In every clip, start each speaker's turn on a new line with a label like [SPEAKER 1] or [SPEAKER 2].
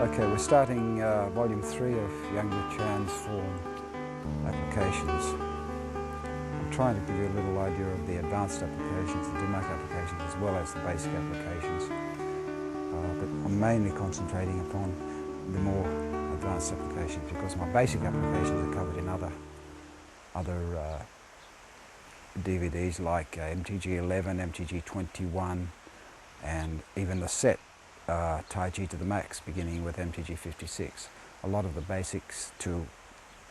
[SPEAKER 1] Okay, we're starting volume 3 of Younger Transform applications. I'm trying to give you a little idea of the advanced applications, the dim-mak applications, as well as the basic applications. But I'm mainly concentrating upon the more advanced applications because my basic applications are covered in other DVDs like MTG 11, MTG 21, and even the set Taiji to the max, beginning with MTG 56. A lot of the basics to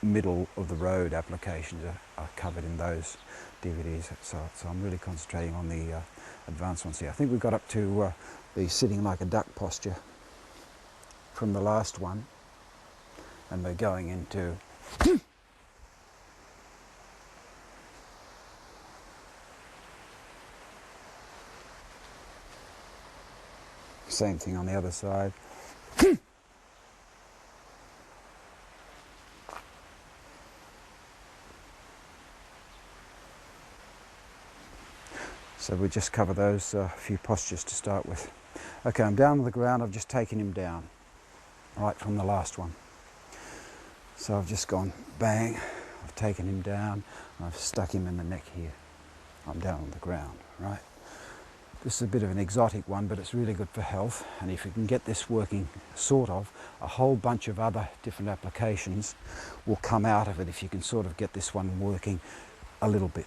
[SPEAKER 1] middle of the road applications are covered in those DVDs. So I'm really concentrating on the advanced ones here. I think we got up to the sitting like a duck posture from the last one, and we're going into same thing on the other side. So we just cover those few postures to start with. Okay, I'm down on the ground. I've just taken him down, right from the last one. So I've just gone bang, I've taken him down, and I've stuck him in the neck here. I'm down on the ground, right? This is a bit of an exotic one, but it's really good for health. And if you can get this working, sort of, a whole bunch of other different applications will come out of it if you can sort of get this one working a little bit.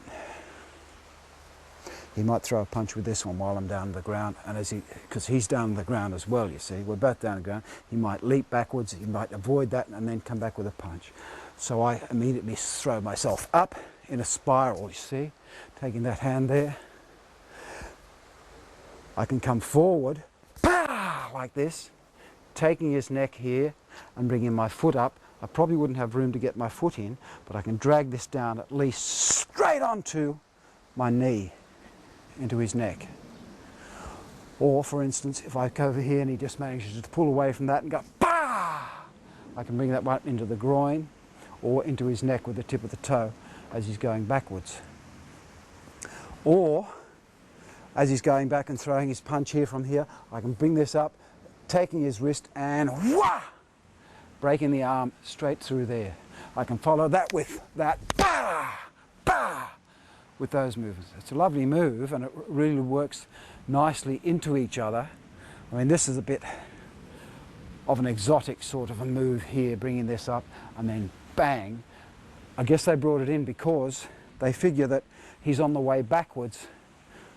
[SPEAKER 1] He might throw a punch with this one while I'm down on the ground, and because he's down on the ground as well, you see, we're both down on the ground, he might leap backwards, he might avoid that and then come back with a punch. So I immediately throw myself up in a spiral, you see, taking that hand there. I can come forward, like this, taking his neck here and bringing my foot up. I probably wouldn't have room to get my foot in, but I can drag this down at least straight onto my knee, into his neck. Or, for instance, if I go over here and he just manages to pull away from that and go, bah! I can bring that one into the groin or into his neck with the tip of the toe as he's going backwards. Or, as he's going back and throwing his punch here from here, I can bring this up, taking his wrist and wah! Breaking the arm straight through there. I can follow that with that, bah! Bah! With those movements. It's a lovely move and it really works nicely into each other. I mean, this is a bit of an exotic sort of a move here, bringing this up and then bang. I guess they brought it in because they figure that he's on the way backwards,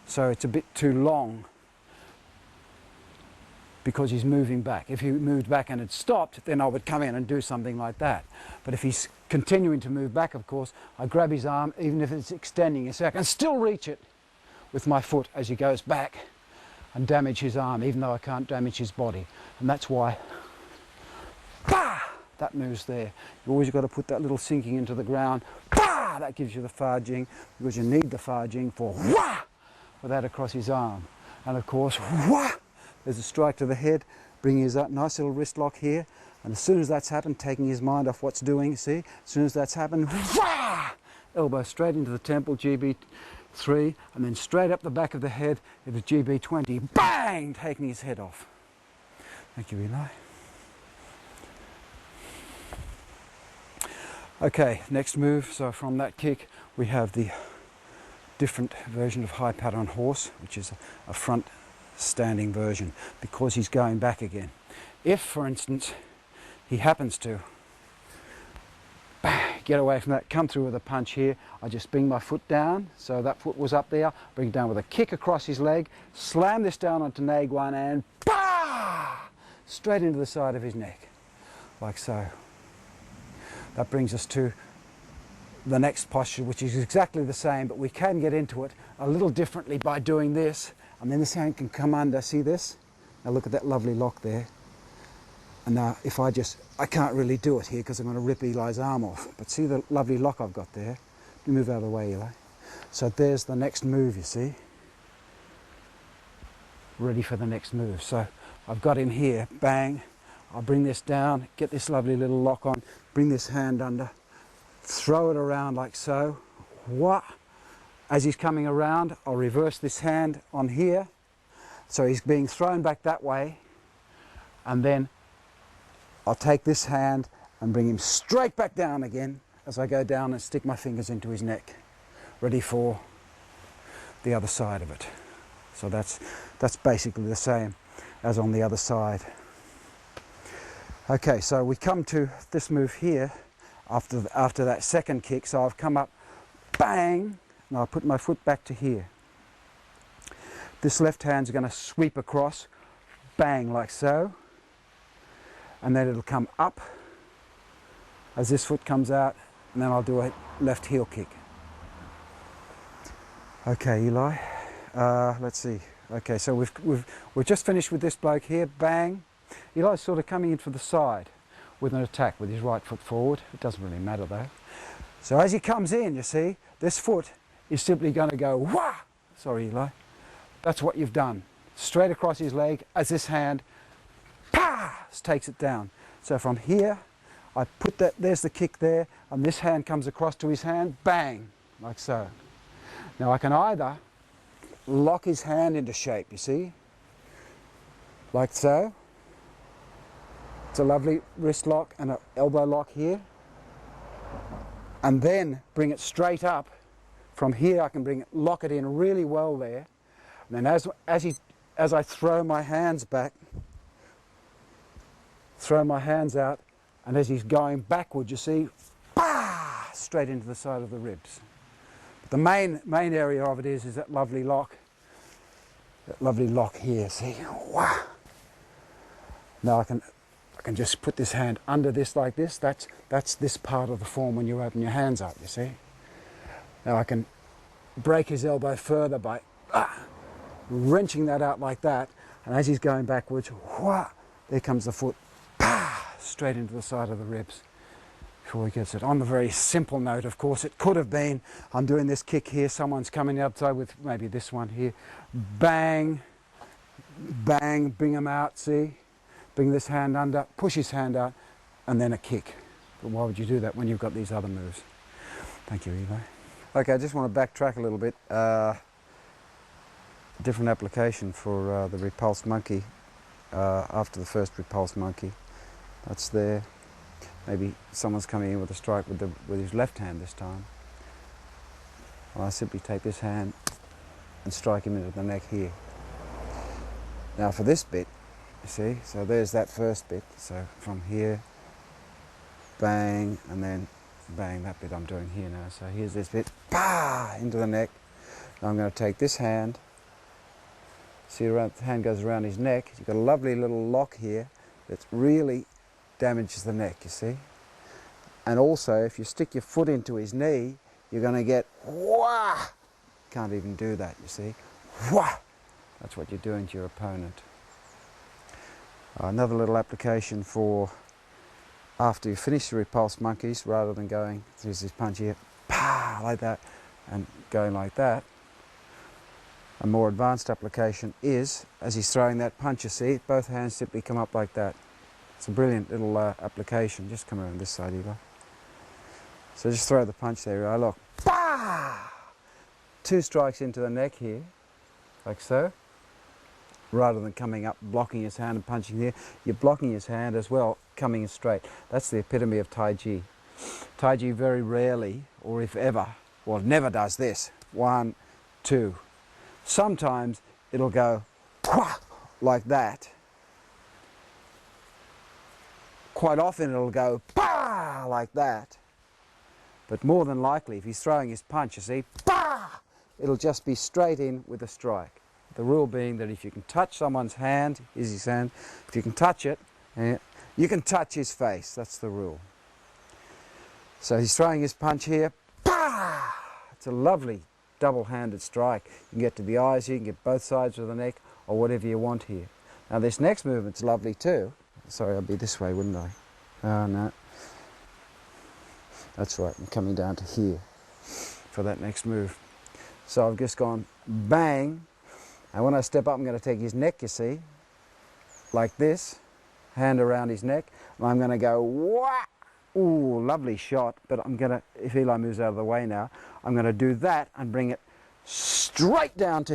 [SPEAKER 1] so it's a bit too long because he's moving back. If he moved back and had stopped, then I would come in and do something like that. But if he's continuing to move back, of course, I grab his arm, even if it's extending, you see, I can still reach it with my foot as he goes back and damage his arm, even though I can't damage his body. And that's why, bah! That moves there. You've always got to put that little sinking into the ground. Bah! That gives you the farjing, because you need the farjing for wah! For that across his arm. And of course, wah! There's a strike to the head, bringing his nice little wrist lock here. And as soon as that's happened, taking his mind off what's doing, see? As soon as that's happened, wah! Elbow straight into the temple, GB3, and then straight up the back of the head into GB20, bang! Taking his head off. Thank you, Eli. Okay, next move. So from that kick, we have the different version of high pattern horse, which is a front standing version, because he's going back again. If, for instance, he happens to get away from that, come through with a punch here, I just bring my foot down, so that foot was up there, bring it down with a kick across his leg, slam this down onto neg one and bah! Straight into the side of his neck, like so. That brings us to the next posture, which is exactly the same, but we can get into it a little differently by doing this, and then this hand can come under, see this? Now look at that lovely lock there. And now if I can't really do it here because I'm going to rip Eli's arm off, but see the lovely lock I've got there? Let me move out of the way, Eli. So there's the next move, you see? Ready for the next move. So I've got him here, bang, I'll bring this down, get this lovely little lock on, bring this hand under, throw it around like so, wah! As he's coming around, I'll reverse this hand on here, so he's being thrown back that way, and then I'll take this hand and bring him straight back down again as I go down and stick my fingers into his neck, ready for the other side of it. So that's basically the same as on the other side. Okay, so we come to this move here after that second kick. So I've come up, bang, and I'll put my foot back to here. This left hand's going to sweep across, bang, like so, and then it'll come up as this foot comes out, and then I'll do a left heel kick. Okay, Eli, let's see. Okay, so we've just finished with this bloke here, bang. Eli's sort of coming in for the side with an attack with his right foot forward. It doesn't really matter though. So as he comes in, you see, this foot is simply going to go, wah! Sorry, Eli. That's what you've done. Straight across his leg as this hand, pa! Takes it down. So from here, I put that, there's the kick there, and this hand comes across to his hand, bang, like so. Now I can either lock his hand into shape, you see, like so. It's a lovely wrist lock and an elbow lock here. And then bring it straight up. From here I can lock it in really well there. And then as I throw my hands back, throw my hands out, and as he's going backward, you see, bah, straight into the side of the ribs. The main area of it is that lovely lock here, see, wow. Now I can just put this hand under this like this. That's this part of the form when you open your hands up, you see. Now I can break his elbow further by wrenching that out like that, and as he's going backwards, wah, there comes the foot, bah, straight into the side of the ribs before he gets it. On the very simple note, of course, it could have been, I'm doing this kick here, someone's coming outside with maybe this one here, bang, bang, bring him out, see? Bring this hand under, push his hand out, and then a kick. But why would you do that when you've got these other moves? Thank you, Eli. Okay, I just want to backtrack a little bit. Different application for the repulsed monkey after the first repulsed monkey. That's there. Maybe someone's coming in with a strike with his left hand this time. Well, I simply take this hand and strike him into the neck here. Now for this bit, you see, so there's that first bit. So from here, bang, and then bang, that bit I'm doing here now. So here's this bit, bah, into the neck. Now I'm going to take this hand, see the hand goes around his neck. You've got a lovely little lock here that really damages the neck, you see. And also, if you stick your foot into his knee, you're going to get, wah! Can't even do that, you see. Wah! That's what you're doing to your opponent. Another little application for after you finish the repulsed monkeys, rather than going, there's this punch here, pow, like that, and going like that. A more advanced application is, as he's throwing that punch, you see, both hands simply come up like that. It's a brilliant little application. Just come around this side, Eva. So just throw the punch there, Eli, look, bah! 2 strikes into the neck here, like so. Rather than coming up, blocking his hand and punching here, you're blocking his hand as well, coming in straight. That's the epitome of Tai Chi. Tai Chi very rarely, or if ever, well, never does this. 1, 2. Sometimes it'll go like that. Quite often it'll go like that. But more than likely, if he's throwing his punch, you see, it'll just be straight in with a strike. The rule being that if you can touch someone's hand, here's his hand, if you can touch it, you can touch his face. That's the rule. So he's throwing his punch here. It's a lovely double-handed strike. You can get to the eyes here, you can get both sides of the neck, or whatever you want here. Now this next movement's lovely too. Sorry, I'd be this way, wouldn't I? Oh, no. That's right, I'm coming down to here for that next move. So I've just gone bang, and when I step up I'm going to take his neck, you see, like this, hand around his neck, and I'm going to go wah! Ooh, lovely shot, but I'm going to, if Eli moves out of the way now, I'm going to do that and bring it straight down to